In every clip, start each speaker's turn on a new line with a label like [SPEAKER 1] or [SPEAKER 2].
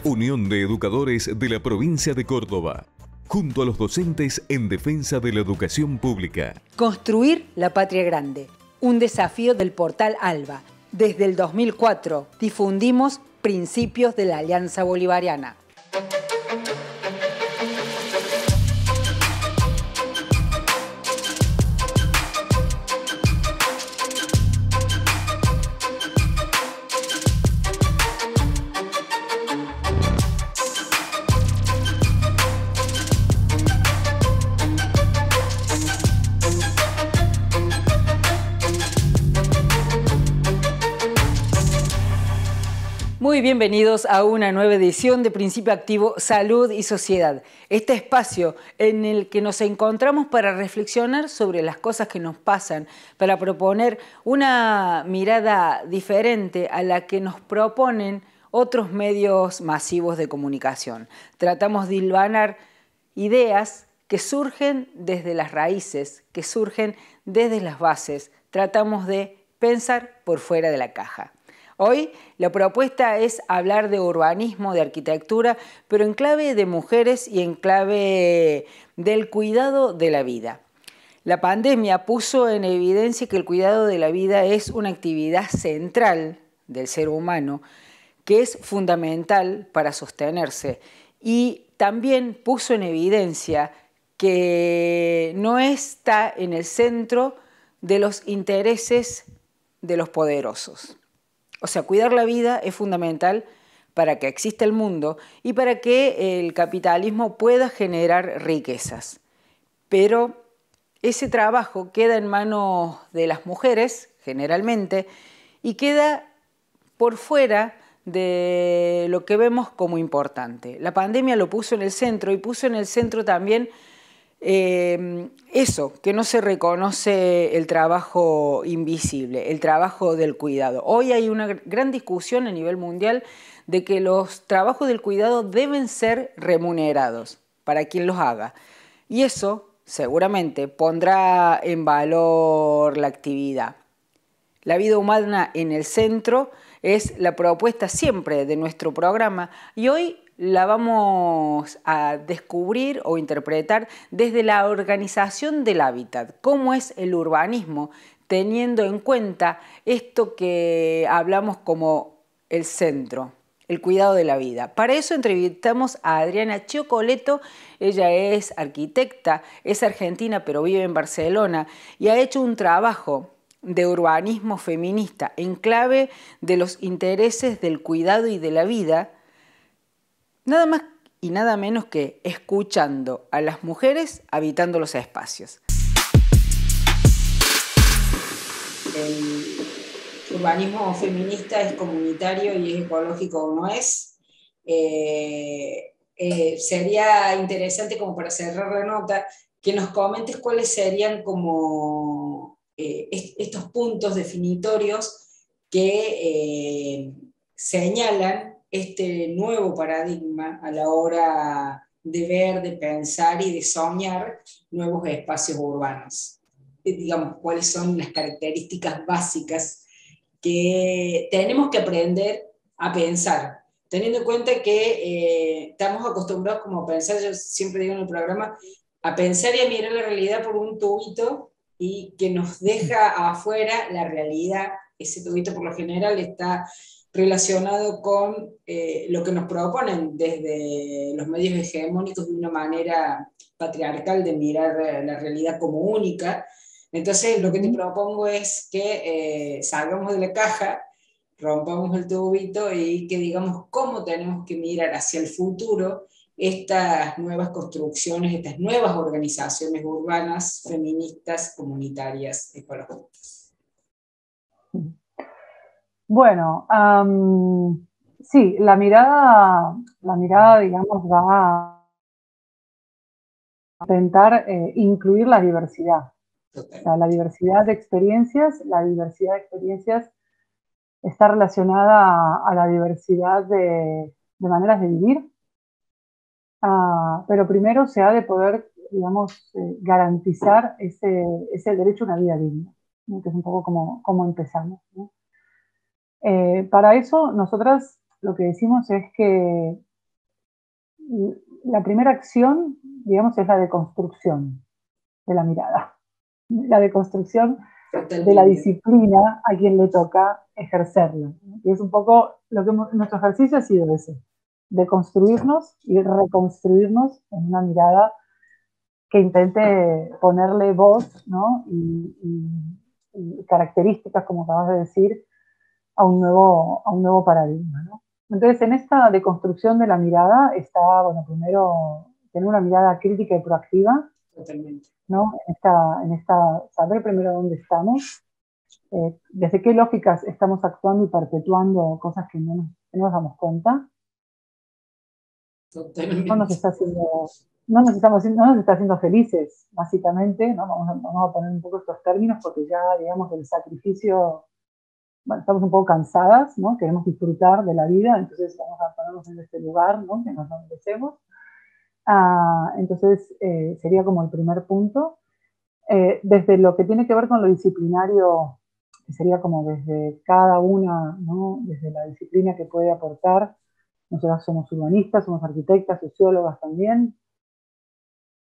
[SPEAKER 1] Unión de Educadores de la Provincia de Córdoba, junto a los docentes en defensa de la educación pública.
[SPEAKER 2] Construir la patria grande, un desafío del portal ALBA. Desde el 2004 difundimos principios de la Alianza Bolivariana. Muy bienvenidos a una nueva edición de Principio Activo, Salud y Sociedad. Este espacio en el que nos encontramos para reflexionar sobre las cosas que nos pasan, para proponer una mirada diferente a la que nos proponen otros medios masivos de comunicación. Tratamos de hilvanar ideas que surgen desde las raíces, que surgen desde las bases. Tratamos de pensar por fuera de la caja. Hoy la propuesta es hablar de urbanismo, de arquitectura, pero en clave de mujeres y en clave del cuidado de la vida. La pandemia puso en evidencia que el cuidado de la vida es una actividad central del ser humano, que es fundamental para sostenerse, y también puso en evidencia que no está en el centro de los intereses de los poderosos. O sea, cuidar la vida es fundamental para que exista el mundo y para que el capitalismo pueda generar riquezas. Pero ese trabajo queda en manos de las mujeres, generalmente, y queda por fuera de lo que vemos como importante. La pandemia lo puso en el centro y puso en el centro también eso, que no se reconoce el trabajo invisible, el trabajo del cuidado. Hoy hay una gran discusión a nivel mundial de que los trabajos del cuidado deben ser remunerados para quien los haga. Y eso seguramente pondrá en valor la actividad. La vida humana en el centro es la propuesta siempre de nuestro programa y hoy la vamos a descubrir o interpretar desde la organización del hábitat. ¿Cómo es el urbanismo teniendo en cuenta esto que hablamos como el centro, el cuidado de la vida? Para eso entrevistamos a Adriana Chiocoleto. Ella es arquitecta, es argentina pero vive en Barcelona y ha hecho un trabajo de urbanismo feminista en clave de los intereses del cuidado y de la vida, nada más y nada menos que escuchando a las mujeres habitando los espacios. El urbanismo feminista es comunitario y es ecológico o no es. Sería interesante, como para cerrar la nota, que nos comentes cuáles serían como estos puntos definitorios que señalan este nuevo paradigma a la hora de ver, de pensar y de soñar nuevos espacios urbanos. Digamos, cuáles son las características básicas que tenemos que aprender a pensar, teniendo en cuenta que estamos acostumbrados como a pensar, yo siempre digo en el programa, a pensar y a mirar la realidad por un tubito y que nos deja afuera la realidad. Ese tubito por lo general está relacionado con lo que nos proponen desde los medios hegemónicos de una manera patriarcal de mirar la realidad como única. Entonces lo que te propongo es que salgamos de la caja, rompamos el tubito y que digamos cómo tenemos que mirar hacia el futuro estas nuevas construcciones, estas nuevas organizaciones urbanas, feministas, comunitarias, ecologistas.
[SPEAKER 3] Bueno, sí, la mirada, digamos, va a intentar incluir la diversidad. O sea, la diversidad de experiencias está relacionada a la diversidad de maneras de vivir, pero primero se ha de poder, digamos, garantizar ese derecho a una vida digna, ¿no? Que es un poco como empezamos, ¿no? Para eso, nosotras lo que decimos es que la primera acción, digamos, es la deconstrucción de la mirada, la deconstrucción de la disciplina a quien le toca ejercerla. Y es un poco lo que nuestro ejercicio ha sido ese, de construirnos y reconstruirnos en una mirada que intente ponerle voz, ¿no? y características, como acabas de decir, a un nuevo paradigma, ¿no? Entonces, en esta deconstrucción de la mirada está, bueno, primero tener una mirada crítica y proactiva. Totalmente. ¿No? Saber primero dónde estamos, desde qué lógicas estamos actuando y perpetuando cosas que no nos damos cuenta. Totalmente. No nos está haciendo felices, básicamente, ¿no? Vamos a poner un poco estos términos porque ya, digamos, del sacrificio, bueno, estamos un poco cansadas, ¿no? Queremos disfrutar de la vida, entonces vamos a ponernos en este lugar, ¿no? Que nos merecemos. Entonces, sería como el primer punto. Desde lo que tiene que ver con lo disciplinario, que sería como desde cada una, ¿no? Desde la disciplina que puede aportar. Nosotras somos urbanistas, somos arquitectas, sociólogas también.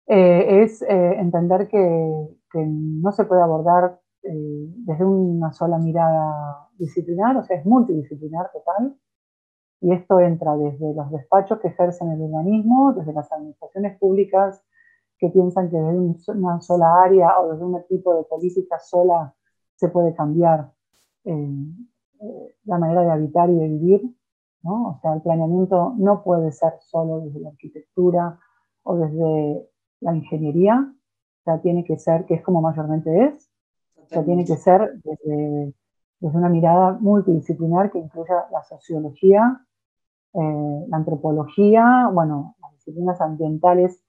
[SPEAKER 3] Es entender que no se puede abordar desde una sola mirada disciplinar, o sea, es multidisciplinar total. Y esto entra desde los despachos que ejercen el urbanismo, desde las administraciones públicas que piensan que desde una sola área o desde un tipo de política sola se puede cambiar la manera de habitar y de vivir, ¿no? O sea, el planeamiento no puede ser solo desde la arquitectura o desde la ingeniería, o sea, tiene que ser, que es como mayormente es, o sea, tiene que ser desde una mirada multidisciplinar que incluya la sociología, la antropología, bueno, las disciplinas ambientales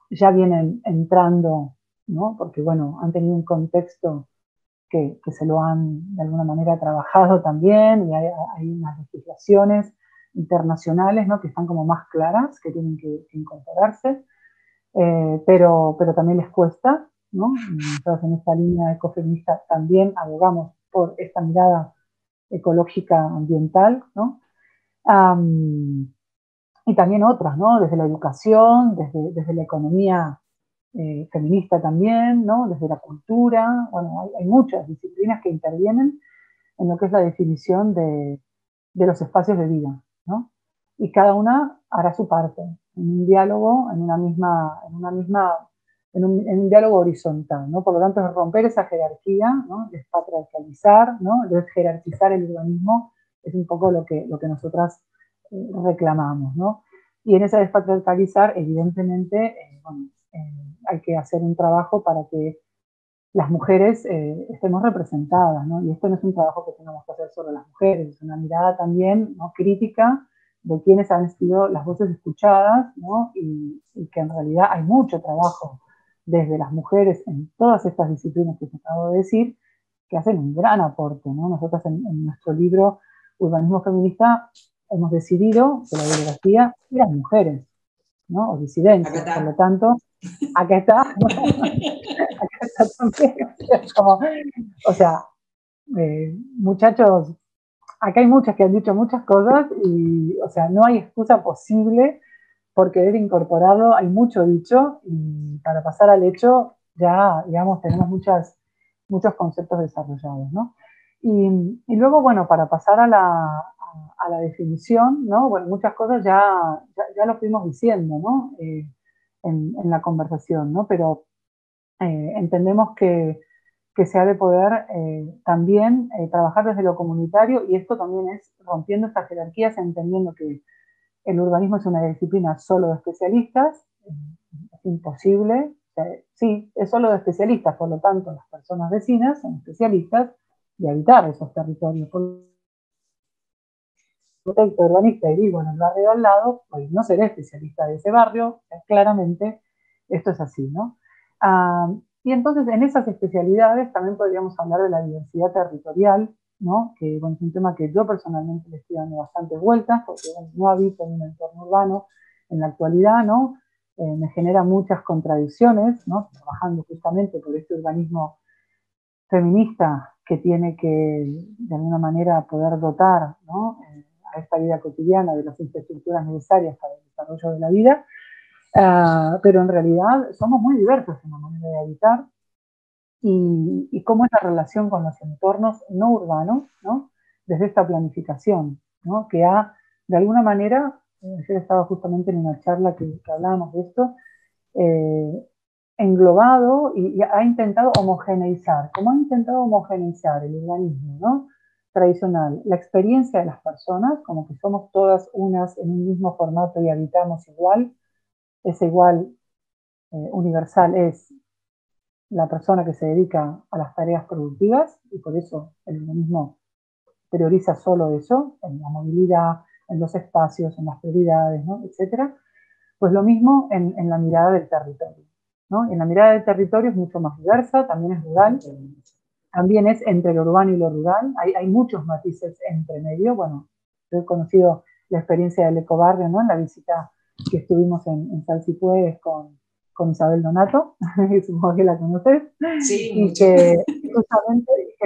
[SPEAKER 3] ya vienen entrando, ¿no? Porque, bueno, han tenido un contexto que se lo han de alguna manera trabajado también, y hay unas legislaciones internacionales, ¿no? Que están como más claras, que tienen que incorporarse, pero también les cuesta, ¿no? Nosotros en esta línea ecofeminista también abogamos por esta mirada ecológica ambiental, ¿no? Y también otras, ¿no? Desde la educación, desde la economía feminista también, ¿no? Desde la cultura, bueno, hay muchas disciplinas que intervienen en lo que es la definición de los espacios de vida, ¿no? Y cada una hará su parte, en un diálogo, en un diálogo horizontal, ¿no? Por lo tanto, es romper esa jerarquía, ¿no? Despatriarcalizar, ¿no? Desjerarquizar el urbanismo, es un poco lo que nosotras reclamamos, ¿no? Y en ese despatriarcalizar, evidentemente, bueno, hay que hacer un trabajo para que las mujeres estemos representadas, ¿no? Y esto no es un trabajo que tengamos que hacer solo las mujeres, es una mirada también, ¿no? Crítica de quienes han sido las voces escuchadas, ¿no? Y que en realidad hay mucho trabajo desde las mujeres en todas estas disciplinas que te acabo de decir, que hacen un gran aporte, ¿no? Nosotros en nuestro libro Urbanismo Feminista hemos decidido que la bibliografía eran mujeres, ¿no? O disidencias, por lo tanto, acá está, acá está también, como, o sea, muchachos, acá hay muchas que han dicho muchas cosas y, o sea, no hay excusa posible por querer incorporarlo, hay mucho dicho y para pasar al hecho ya, digamos, tenemos muchos conceptos desarrollados, ¿no? Y luego, bueno, para pasar a la definición, ¿no? Bueno, muchas cosas ya lo fuimos diciendo, ¿no? En la conversación, ¿no? Pero entendemos que se ha de poder también trabajar desde lo comunitario, y esto también es rompiendo estas jerarquías, entendiendo que el urbanismo es una disciplina solo de especialistas, es imposible, sí, es solo de especialistas, por lo tanto las personas vecinas son especialistas de habitar esos territorios. Por arquitecto urbanista y vivo en el barrio de al lado, pues no seré especialista de ese barrio, claramente esto es así, ¿no? Y entonces en esas especialidades también podríamos hablar de la diversidad territorial, ¿no? Que bueno, es un tema que yo personalmente le estoy dando bastantes vueltas, porque bueno, no habito en un entorno urbano en la actualidad, ¿no? Me genera muchas contradicciones, ¿no? Trabajando justamente por este urbanismo feminista que tiene que, de alguna manera, poder dotar, ¿no? A esta vida cotidiana de las infraestructuras necesarias para el desarrollo de la vida, pero en realidad somos muy diversos en la manera de habitar y cómo es la relación con los entornos no urbanos, ¿no? Desde esta planificación, ¿no? Que ha, de alguna manera, ayer estaba justamente en una charla que hablábamos de esto, englobado y ha intentado homogeneizar, como ha intentado homogeneizar el urbanismo, ¿no? Tradicional, la experiencia de las personas, como que somos todas unas en un mismo formato y habitamos igual, ese igual universal es la persona que se dedica a las tareas productivas y por eso el urbanismo prioriza solo eso, en la movilidad, en los espacios, en las prioridades, ¿no? Etcétera. Pues lo mismo en la mirada del territorio, ¿no? En la mirada del territorio es mucho más diversa, también es rural, también es entre lo urbano y lo rural, hay muchos matices entre medio. Bueno, yo he conocido la experiencia del ecobarrio, ¿no? En la visita que estuvimos en Salsipuedes con Isabel Donato, supongo que la conoces,
[SPEAKER 2] Sí,
[SPEAKER 3] y que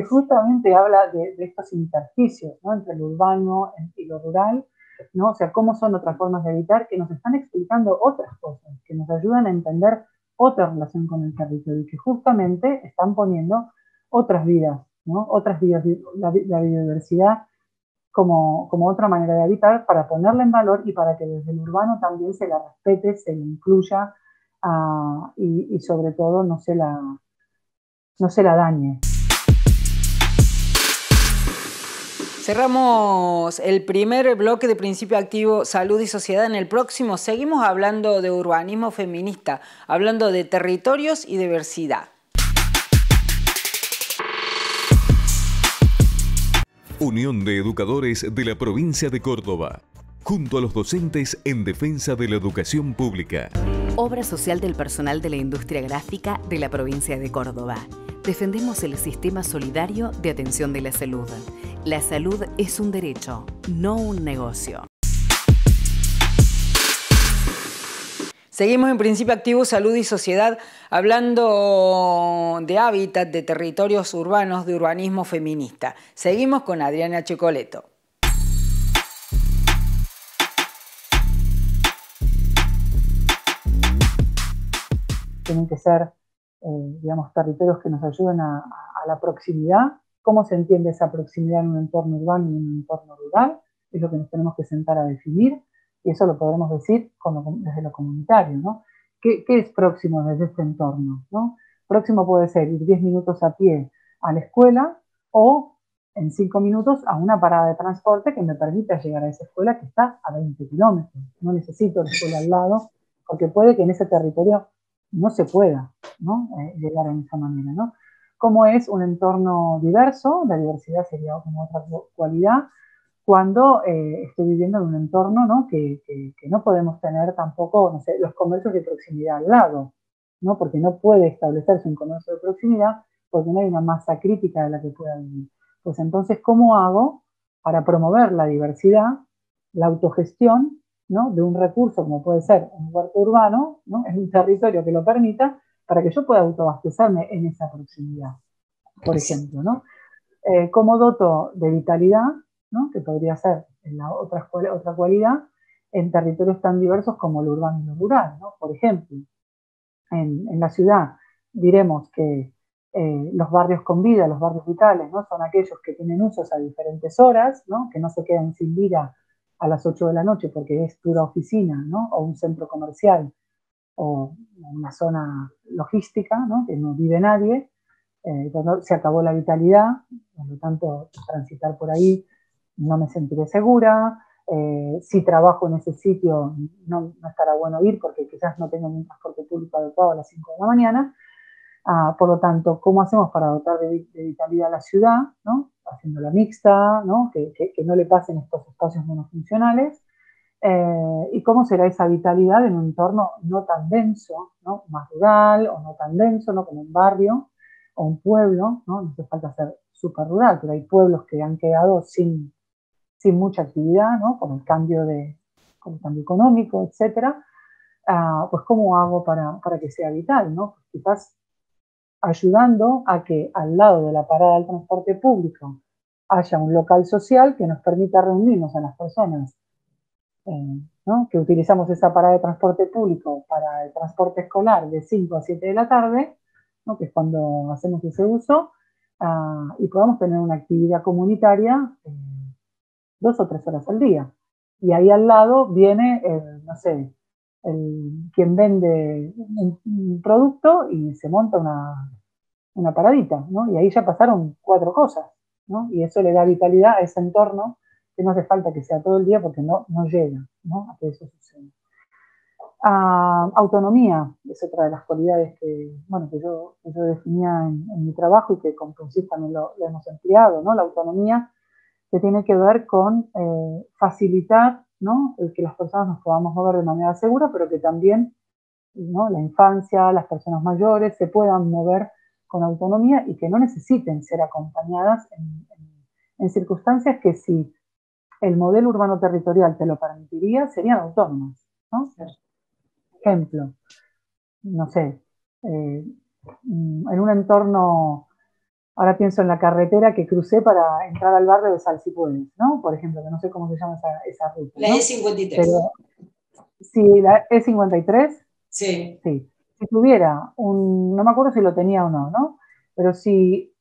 [SPEAKER 3] justamente habla de estos intersticios, ¿no? Entre lo urbano y lo rural, ¿no? O sea, cómo son otras formas de habitar que nos están explicando otras cosas, que nos ayudan a entender otra relación con el territorio y que justamente están poniendo otras vidas, ¿no? Otras vidas, la biodiversidad como otra manera de habitar para ponerla en valor y para que desde el urbano también se la respete, se la incluya y sobre todo no se la dañe.
[SPEAKER 2] Cerramos el primer bloque de Principio Activo, Salud y Sociedad. En el próximo seguimos hablando de urbanismo feminista, hablando de territorios y diversidad.
[SPEAKER 1] Unión de Educadores de la Provincia de Córdoba, junto a los docentes en defensa de la educación pública.
[SPEAKER 4] Obra social del personal de la industria gráfica de la provincia de Córdoba. Defendemos el sistema solidario de atención de la salud. La salud es un derecho, no un negocio.
[SPEAKER 2] Seguimos en Principio Activo, Salud y Sociedad, hablando de hábitat, de territorios urbanos, de urbanismo feminista. Seguimos con Adriana Checoleto.
[SPEAKER 3] Tienen que ser, digamos, territorios que nos ayuden a la proximidad. ¿Cómo se entiende esa proximidad en un entorno urbano y en un entorno rural? Es lo que nos tenemos que sentar a definir. Y eso lo podremos decir desde lo comunitario, ¿no? ¿Qué es próximo desde este entorno, ¿no? Próximo puede ser ir 10 minutos a pie a la escuela o en 5 minutos a una parada de transporte que me permita llegar a esa escuela que está a 20 kilómetros. No necesito la escuela al lado, porque puede que en ese territorio no se pueda, ¿no? Llegar en esa manera, ¿no? Como es un entorno diverso, la diversidad sería como otra cualidad, cuando estoy viviendo en un entorno, ¿no? Que no podemos tener tampoco, no sé, los comercios de proximidad al lado, ¿no? Porque no puede establecerse un comercio de proximidad porque no hay una masa crítica de la que pueda vivir. Pues entonces, ¿cómo hago para promover la diversidad, la autogestión, ¿no? De un recurso como puede ser un huerto urbano, ¿no? En un territorio que lo permita, para que yo pueda autoabastecerme en esa proximidad, por ejemplo, ¿no? ¿Cómo doto de vitalidad, ¿no? Que podría ser la otra cualidad, en territorios tan diversos como lo urbano y lo rural, ¿no? Por ejemplo, en la ciudad diremos que los barrios con vida, los barrios vitales, ¿no? Son aquellos que tienen usos a diferentes horas, ¿no? Que no se quedan sin vida a las 8 de la noche porque es pura oficina, ¿no? O un centro comercial o una zona logística, ¿no? Que no vive nadie. Cuando se acabó la vitalidad, por lo tanto, transitar por ahí no me sentiré segura. Si trabajo en ese sitio, no estará bueno ir porque quizás no tengo un transporte público adecuado a las 5 de la mañana. Por lo tanto, ¿cómo hacemos para dotar de vitalidad a la ciudad, ¿no? Haciéndola mixta, ¿no? Que no le pasen estos espacios monofuncionales. Y cómo será esa vitalidad en un entorno no tan denso, ¿no? Más rural o no tan denso, ¿no? Como un barrio o un pueblo, ¿no? No hace falta ser súper rural, pero hay pueblos que han quedado sin mucha actividad, ¿no? Con el cambio económico, etcétera. Pues ¿cómo hago para que sea vital, ¿no? Pues quizás ayudando a que al lado de la parada del transporte público haya un local social que nos permita reunirnos a las personas, ¿no? Que utilizamos esa parada de transporte público para el transporte escolar de 5 a 7 de la tarde, ¿no? Que es cuando hacemos ese uso, y podamos tener una actividad comunitaria 2 o 3 horas al día. Y ahí al lado viene, no sé, quien vende un producto y se monta una paradita, ¿no? Y ahí ya pasaron 4 cosas, ¿no? Y eso le da vitalidad a ese entorno, que no hace falta que sea todo el día porque no llega, ¿no? A que eso suceda. Autonomía es otra de las cualidades que yo definía en mi trabajo y que con Puncis también lo hemos empleado, ¿no? La autonomía que tiene que ver con facilitar, ¿no? El que las personas nos podamos mover de manera segura, pero que también, ¿no? La infancia, las personas mayores se puedan mover con autonomía y que no necesiten ser acompañadas en circunstancias que, si el modelo urbano territorial te lo permitiría, serían autónomas, ¿no? Ejemplo, no sé, en un entorno, ahora pienso en la carretera que crucé para entrar al barrio de Salsipuedes, ¿no? Por ejemplo, que no sé cómo se llama esa ruta, ¿no?
[SPEAKER 2] La E53.
[SPEAKER 3] Pero, si la E53,
[SPEAKER 2] sí.
[SPEAKER 3] Si tuviera no me acuerdo si lo tenía o no, pero si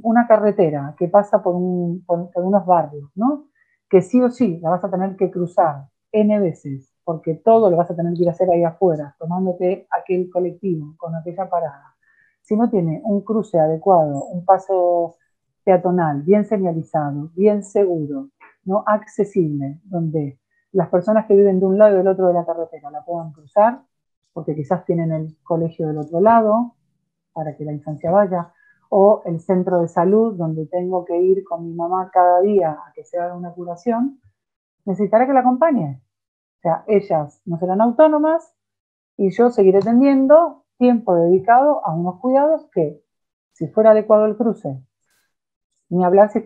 [SPEAKER 3] una carretera que pasa por unos barrios, ¿no? Que sí o sí la vas a tener que cruzar N veces, porque todo lo vas a tener que ir a hacer ahí afuera, tomándote aquel colectivo con aquella parada. Si no tiene un cruce adecuado, un paso peatonal bien señalizado, bien seguro, ¿no? Accesible, donde las personas que viven de un lado y del otro de la carretera la puedan cruzar, porque quizás tienen el colegio del otro lado, para que la infancia vaya, o el centro de salud, donde tengo que ir con mi mamá cada día a que se haga una curación, necesitaré que la acompañe. O sea, ellas no serán autónomas y yo seguiré teniendo tiempo dedicado a unos cuidados que, si fuera adecuado el cruce, ni hablar si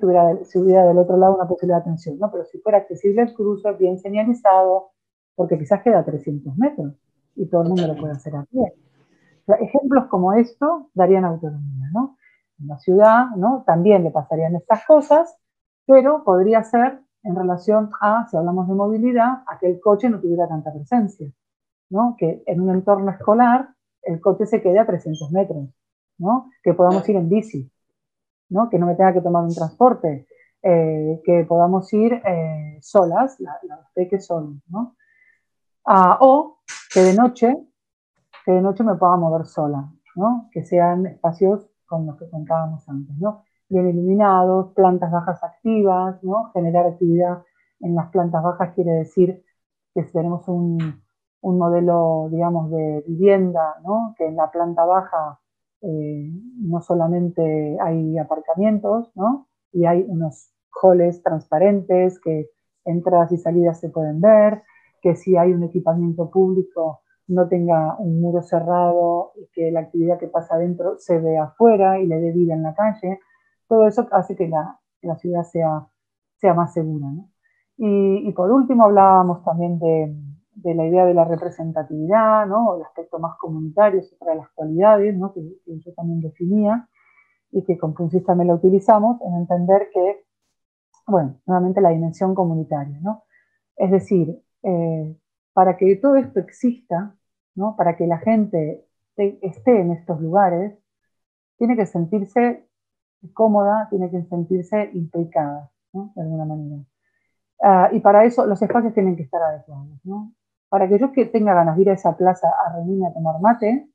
[SPEAKER 3] hubiera del otro lado una posibilidad de atención, ¿no? Pero si fuera accesible el cruce, bien señalizado, porque quizás queda a 300 metros y todo el mundo lo puede hacer a pie. O sea, ejemplos como esto darían autonomía, ¿no? En la ciudad, ¿no? También le pasarían estas cosas, pero podría ser en relación a, si hablamos de movilidad, a que el coche no tuviera tanta presencia, ¿no? Que en un entorno escolar el coche se quede a 300 metros, ¿no? Que podamos ir en bici, ¿no? Que no me tenga que tomar un transporte, que podamos ir solas, las peques solos, ¿no? O que de noche me pueda mover sola, ¿no? Que sean espacios como los que contábamos antes, ¿no? Bien iluminados, plantas bajas activas, ¿no? Generar actividad en las plantas bajas quiere decir que si tenemos un modelo, digamos, de vivienda, ¿no? Que en la planta baja no solamente hay aparcamientos, ¿no? Y hay unos halls transparentes que entradas y salidas se pueden ver, que si hay un equipamiento público no tenga un muro cerrado y que la actividad que pasa adentro se vea afuera y le dé vida en la calle. Todo eso hace que la ciudad sea más segura, ¿no? Y por último hablábamos también de la idea de la representatividad, ¿no? El aspecto más comunitario es otra de las cualidades, ¿no? que yo también definía y que con Puncis también la utilizamos en entender que, bueno, nuevamente la dimensión comunitaria, ¿no? Es decir, para que todo esto exista, ¿no? Para que la gente esté en estos lugares, tiene que sentirse cómoda, tiene que sentirse implicada, ¿no? De alguna manera. Y para eso los espacios tienen que estar adecuados, ¿no? Para que yo que tenga ganas de ir a esa plaza a reunirme a tomar mate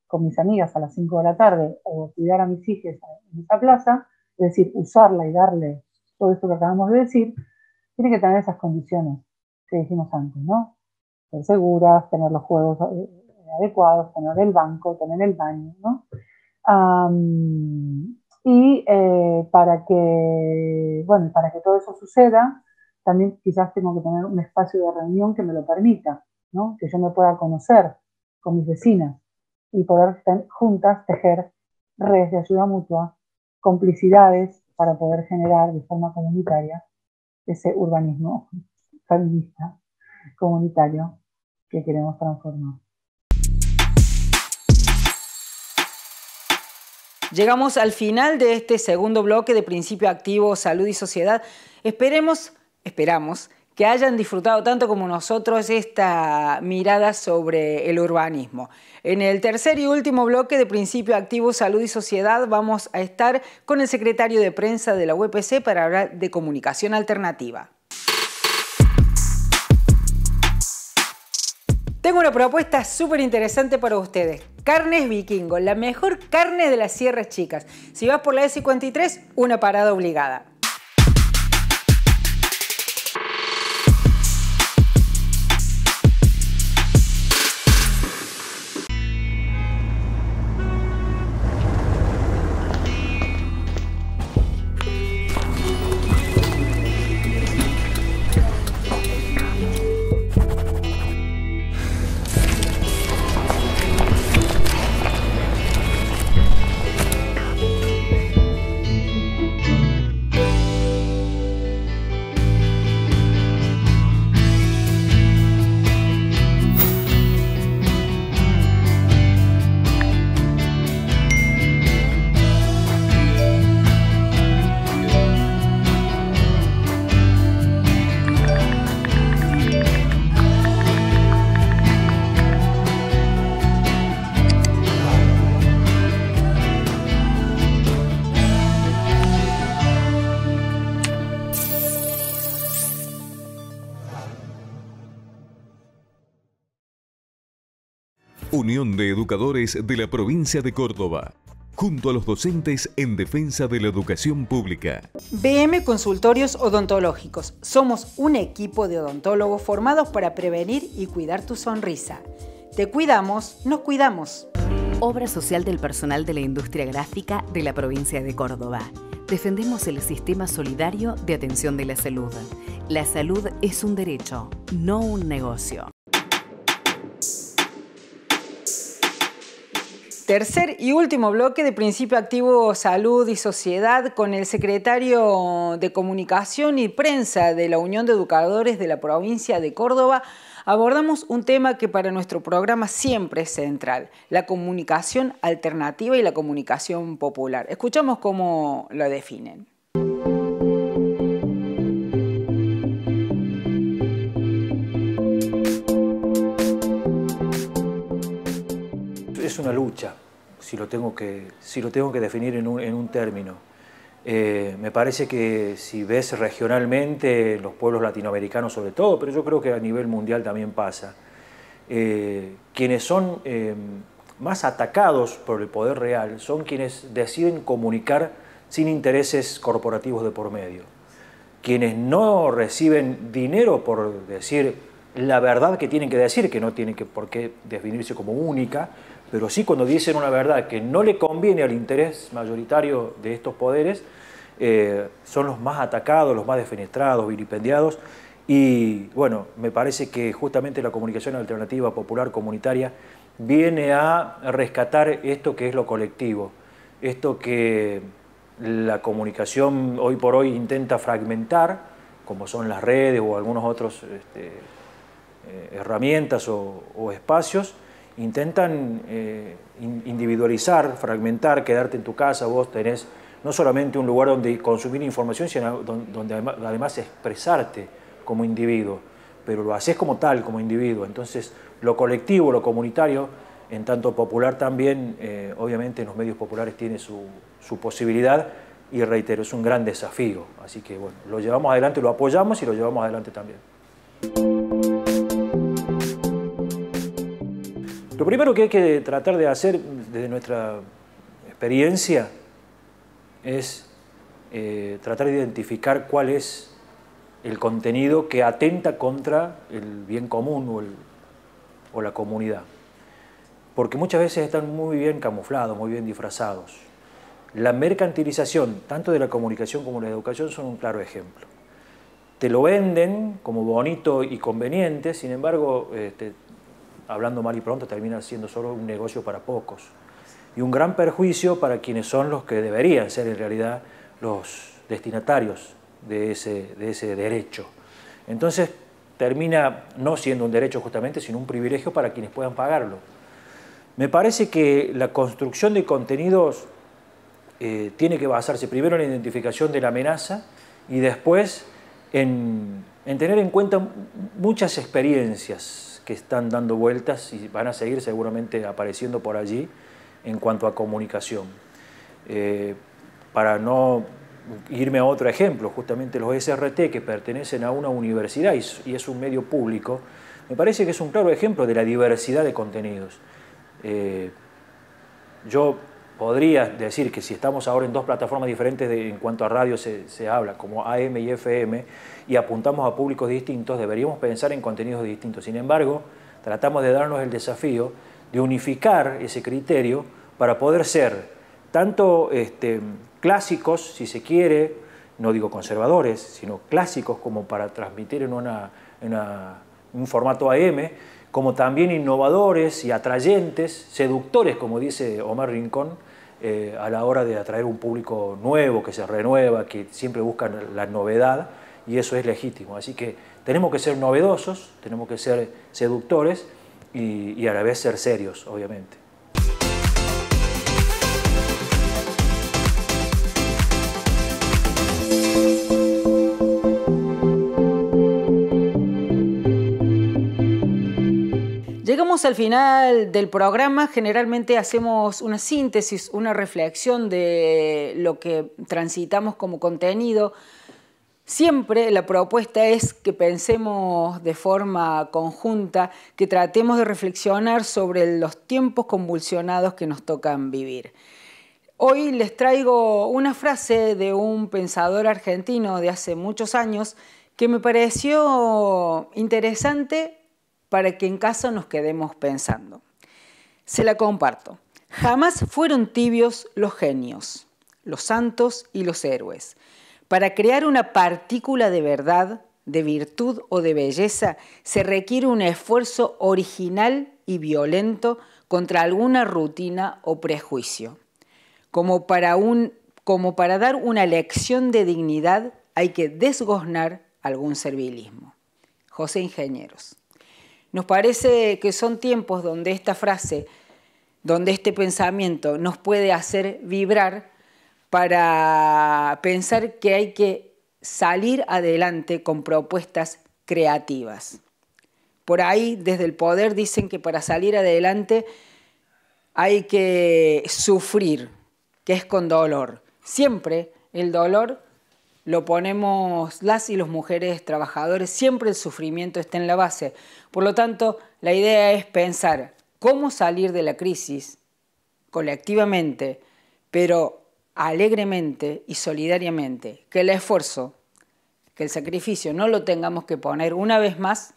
[SPEAKER 3] con mis amigas a las 5 de la tarde o cuidar a mis hijas en esa plaza, es decir, usarla y darle todo esto que acabamos de decir, tiene que tener esas condiciones que dijimos antes, ¿no? Ser seguras, tener los juegos adecuados, tener el banco, tener el baño, ¿no? Para que todo eso suceda, también quizás tengo que tener un espacio de reunión que me lo permita, ¿no? Que yo me pueda conocer con mis vecinas y poder juntas tejer redes de ayuda mutua, complicidades para poder generar de forma comunitaria ese urbanismo feminista, comunitario que queremos transformar.
[SPEAKER 2] Llegamos al final de este segundo bloque de Principio Activo, Salud y Sociedad. Esperamos que hayan disfrutado tanto como nosotros esta mirada sobre el urbanismo. En el tercer y último bloque de Principio Activo, Salud y Sociedad vamos a estar con el secretario de prensa de la UPC para hablar de comunicación alternativa. Tengo una propuesta súper interesante para ustedes. Carnes Vikingo, la mejor carne de las Sierras Chicas. Si vas por la E53, una parada obligada.
[SPEAKER 1] Unión de Educadores de la Provincia de Córdoba, junto a los docentes en defensa de la educación pública.
[SPEAKER 2] BM Consultorios Odontológicos. Somos un equipo de odontólogos formados para prevenir y cuidar tu sonrisa. Te cuidamos, nos cuidamos.
[SPEAKER 4] Obra social del personal de la industria gráfica de la provincia de Córdoba. Defendemos el sistema solidario de atención de la salud. La salud es un derecho, no un negocio.
[SPEAKER 2] Tercer y último bloque de Principio Activo, Salud y Sociedad con el secretario de Comunicación y Prensa de la Unión de Educadores de la provincia de Córdoba. Abordamos un tema que para nuestro programa siempre es central, la comunicación alternativa y la comunicación popular. Escuchamos cómo lo definen.
[SPEAKER 5] Es una lucha, si lo tengo que definir en un término. Me parece que si ves regionalmente, los pueblos latinoamericanos sobre todo, pero yo creo que a nivel mundial también pasa, quienes son más atacados por el poder real son quienes deciden comunicar sin intereses corporativos de por medio. Quienes no reciben dinero por decir la verdad que tienen que decir, que no tiene por qué definirse como única, pero sí cuando dicen una verdad que no le conviene al interés mayoritario de estos poderes, son los más atacados, los más defenestrados, vilipendiados. Y bueno, me parece que justamente la comunicación alternativa, popular, comunitaria, viene a rescatar esto que es lo colectivo, esto que la comunicación hoy por hoy intenta fragmentar, como son las redes o algunos otros herramientas o espacios, intentan individualizar, fragmentar, quedarte en tu casa. Vos tenés no solamente un lugar donde consumir información, sino donde además expresarte como individuo, pero lo haces como tal, como individuo. Entonces, lo colectivo, lo comunitario, en tanto popular también, obviamente en los medios populares tiene su posibilidad, y reitero, es un gran desafío. Así que bueno, lo llevamos adelante, lo apoyamos y lo llevamos adelante también. Lo primero que hay que tratar de hacer desde nuestra experiencia es tratar de identificar cuál es el contenido que atenta contra el bien común o la comunidad. Porque muchas veces están muy bien camuflados, muy bien disfrazados. La mercantilización, tanto de la comunicación como de la educación, son un claro ejemplo. Te lo venden como bonito y conveniente, sin embargo, hablando mal y pronto, termina siendo solo un negocio para pocos. Y un gran perjuicio para quienes son los que deberían ser en realidad los destinatarios de ese derecho. Entonces termina no siendo un derecho justamente, sino un privilegio para quienes puedan pagarlo. Me parece que la construcción de contenidos tiene que basarse primero en la identificación de la amenaza y después en en tener en cuenta muchas experiencias que están dando vueltas y van a seguir seguramente apareciendo por allí en cuanto a comunicación. Para no irme a otro ejemplo, justamente los SRT, que pertenecen a una universidad y es un medio público, me parece que es un claro ejemplo de la diversidad de contenidos. Yo podría decir que si estamos ahora en dos plataformas diferentes en cuanto a radio se habla, como AM y FM, y apuntamos a públicos distintos, deberíamos pensar en contenidos distintos. Sin embargo, tratamos de darnos el desafío de unificar ese criterio para poder ser tanto clásicos, si se quiere, no digo conservadores, sino clásicos como para transmitir en un formato AM, como también innovadores y atrayentes, seductores, como dice Omar Rincón, a la hora de atraer un público nuevo, que se renueva, que siempre busca la novedad, y eso es legítimo. Así que tenemos que ser novedosos, tenemos que ser seductores y a la vez ser serios, obviamente.
[SPEAKER 2] Llegamos al final del programa, generalmente hacemos una síntesis, una reflexión de lo que transitamos como contenido. Siempre la propuesta es que pensemos de forma conjunta, que tratemos de reflexionar sobre los tiempos convulsionados que nos tocan vivir. Hoy les traigo una frase de un pensador argentino de hace muchos años que me pareció interesante para que en casa nos quedemos pensando. Se la comparto. Jamás fueron tibios los genios, los santos y los héroes. Para crear una partícula de verdad, de virtud o de belleza, se requiere un esfuerzo original y violento contra alguna rutina o prejuicio. Como para dar una lección de dignidad, hay que desgoznar algún servilismo. José Ingenieros. Nos parece que son tiempos donde esta frase, donde este pensamiento nos puede hacer vibrar para pensar que hay que salir adelante con propuestas creativas. Por ahí, desde el poder, dicen que para salir adelante hay que sufrir, que es con dolor. Siempre el dolor lo ponemos las y las mujeres trabajadores, siempre el sufrimiento está en la base. Por lo tanto, la idea es pensar cómo salir de la crisis colectivamente, pero alegremente y solidariamente, que el esfuerzo, que el sacrificio no lo tengamos que poner una vez más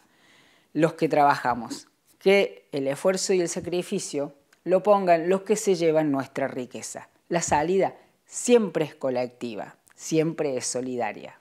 [SPEAKER 2] los que trabajamos, que el esfuerzo y el sacrificio lo pongan los que se llevan nuestra riqueza. La salida siempre es colectiva, siempre es solidaria.